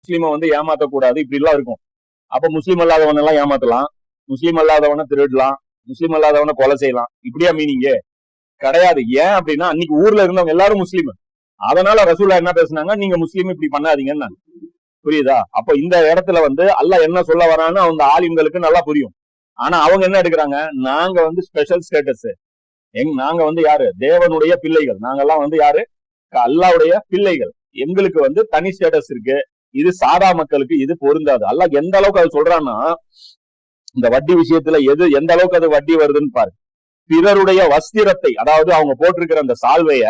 முஸ்லீமை வந்து ஏமாத்தக்கூடாது, இப்படி எல்லாம் இருக்கும். அப்ப முஸ்லீம் அல்லாதவன் எல்லாம் ஏமாத்தலாம், முஸ்லீம் அல்லாதவனை திருடலாம், முஸ்லீம் அல்லாதவனை கொலை செய்யலாம், இப்படியா மீனிங்க? கிடையாது. ஏன் அப்படின்னா அன்னைக்கு ஊர்ல இருந்தவங்க எல்லாரும் முஸ்லீம். அதனால ரசூலா என்ன பேசுனாங்க, நீங்க முஸ்லீம் இப்படி பண்ணாதீங்கன்னு. புரியுதா? அப்ப இந்த இடத்துல வந்து அல்லாஹ் என்ன சொல்ல வரான்னு அந்த ஆலிம்களுக்கு நல்லா புரியும். ஆனா அவங்க என்ன எடுக்கிறாங்க, நாங்க வந்து ஸ்பெஷல் ஸ்டேட்டஸ், நாங்க வந்து யாரு, தேவனுடைய பிள்ளைகள், நாங்கெல்லாம் வந்து யாரு, அல்லாஹ்வுடைய பிள்ளைகள், எங்களுக்கு வந்து தனி ஸ்டேட்டஸ் இருக்கு, இது சாதா மக்களுக்கு இது பொருந்தாது. அல்லாஹ் எந்த அளவுக்கு அது சொல்றான்னா, இந்த வட்டி விஷயத்துல எந்த அளவுக்கு அது வட்டி வருதுன்னு பாரு. பிறருடைய வஸ்திரத்தை, அதாவது அவங்க போட்டிருக்கிற அந்த சால்வைய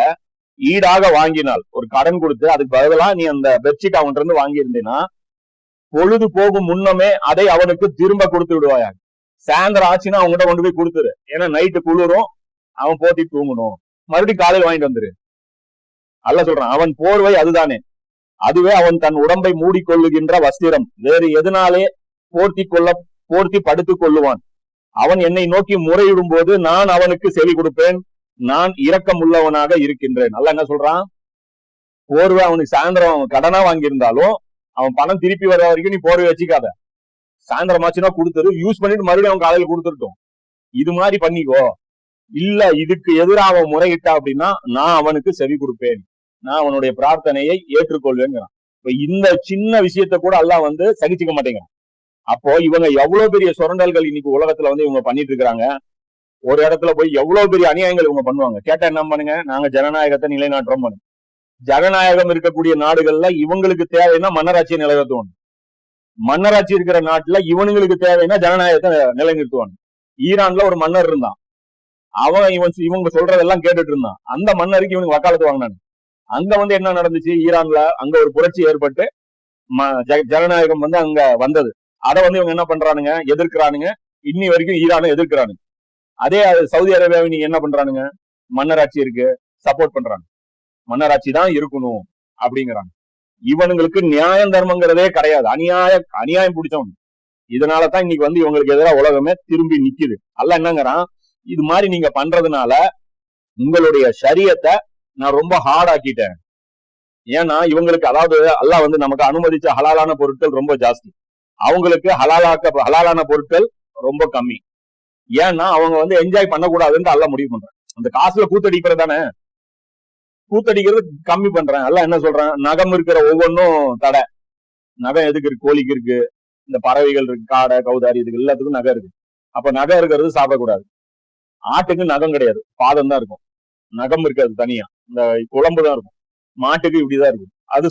ஈடாக வாங்கினால், ஒரு கடன் கொடுத்து அதுக்கு பதிலா நீ அந்த பெட்ஷீட் அவன்கிட்ட இருந்து வாங்கி இருந்தீங்கன்னா, பொழுது போகும் முன்னமே அதை அவனுக்கு திரும்ப கொடுத்து விடுவாயா. சாயந்தரம் ஆச்சுன்னா அவங்ககிட்ட கொண்டு போய் கொடுத்துரு, ஏன்னா நைட்டு குளிரும், அவன் போத்தி தூங்கணும், மறுபடியும் காலையில் வாங்கிட்டு வந்துரு. அல்ல சொல்றான், அவன் போர்வை அதுதானே, அதுவே அவன் தன் உடம்பை மூடிக்கொள்ளுகின்ற வஸ்திரம், வேறு எதனாலே போர்த்தி படுத்துக் கொள்ளுவான். அவன் என்னை நோக்கி முறையிடும் போது நான் அவனுக்கு செவி கொடுப்பேன், நான் இரக்கம் உள்ளவனாக இருக்கின்றேன். அல்ல என்ன சொல்றான், போர்வை அவனுக்கு சாயந்தரம் கடனா வாங்கியிருந்தாலும் அவன் பணம் திருப்பி வர வரைக்கும் நீ போர்வை வச்சுக்காத, சாயந்தரம் ஆச்சுன்னா கொடுத்துரு, யூஸ் பண்ணிட்டு மறுபடியும் அவன் காலையில கொடுத்துருட்டும், இது மாதிரி பண்ணிக்கோ. இல்ல இதுக்கு எதிராக அவன் முறையிட்டா அப்படின்னா நான் அவனுக்கு செவி கொடுப்பேன், நான் அவனுடைய பிரார்த்தனையை ஏற்றுக்கொள்வேங்கிறான். இப்ப இந்த சின்ன விஷயத்த கூட அல்லாஹ் வந்து சகிச்சுக்க மாட்டேங்கிறான். அப்போ இவங்க எவ்வளவு பெரிய சுரண்டல்கள் இன்னைக்கு உலகத்துல வந்து இவங்க பண்ணிட்டு இருக்காங்க. ஒரு இடத்துல போய் எவ்வளவு பெரிய அநியாயங்கள் இவங்க பண்ணுவாங்க. கேட்டா என்ன பண்ணுங்க, நாங்க ஜனநாயகத்தை நிலைநாட்டுறோம் பண்ணுங்க. ஜனநாயகம் இருக்கக்கூடிய நாடுகள்ல இவங்களுக்கு தேவைன்னா மன்னராட்சியை நிலைநிறுத்துவாங்க, மன்னராட்சி இருக்கிற நாட்டுல இவனுங்களுக்கு தேவைன்னா ஜனநாயகத்தை நிலைநிறுத்துவாங்க. ஈரான்ல ஒரு மன்னர் இருந்தான், இவங்க சொல்றதெல்லாம் கேட்டுட்டு இருந்தான், அந்த மன்னருக்கு இவனுக்கு வக்காலத்து வாங்கினாங்க. அங்க வந்து என்ன நடந்துச்சு, ஈரான்ல அங்க ஒரு புரட்சி ஏற்பட்டு ஜனநாயகம் வந்து அங்க வந்தது. அதை வந்து இவங்க என்ன பண்றானுங்க, எதிர்க்கிறானுங்க, இன்னி வரைக்கும் ஈரானை எதிர்க்கிறானுங்க. அதே சவுதி அரேபியாவை நீங்க என்ன பண்றானுங்க, மன்னராட்சி இருக்கு சப்போர்ட் பண்றாங்க, மன்னராட்சி தான் இருக்கணும் அப்படிங்கிறாங்க. இவனுங்களுக்கு நியாயம் தர்மங்கிறதே கிடையாது, அநியாயம் பிடிச்சவன். இதனாலதான் இன்னைக்கு வந்து இவங்களுக்கு எதிராக உலகமே திரும்பி நிக்குது. அல்ல என்னங்கிறான், இது மாதிரி நீங்க பண்றதுனால உங்களுடைய ஷரியத்தை நான் ரொம்ப ஹார்ட் ஆக்கிட்டேன். ஏன்னா இவங்களுக்கு, அதாவது அல்லாஹ் வந்து நமக்கு அனுமதிச்ச ஹலாலான பொருட்கள் ரொம்ப ஜாஸ்தி, அவங்களுக்கு ஹலாலான பொருட்கள் ரொம்ப கம்மி. ஏன்னா அவங்க வந்து என்ஜாய் பண்ணக்கூடாதுன்னு அல்லாஹ் முடிவு பண்றேன். அந்த காசுல கூத்தடிக்கிறது தானே, கூத்தடிக்கிறது கம்மி பண்றேன். அல்லாஹ் என்ன சொல்றேன், நகம் இருக்கிற ஒவ்வொன்றும் தடை. நகம் எதுக்கு இருக்கு, கோழிக்கு இருக்கு, இந்த பறவைகள் இருக்கு, காடை கௌதாரி, இதுக்கு எல்லாத்துக்கும் நகை இருக்கு. அப்ப நகை இருக்கிறது சாப்பிடக்கூடாது. ஆட்டுக்கு நகம் கிடையாது, பாதம் தான் இருக்கும், நகம் இருக்காது தனியா, இந்த குழம்பு தான் இருக்கும். மாட்டுக்கு இப்படிதான் இருக்கும்.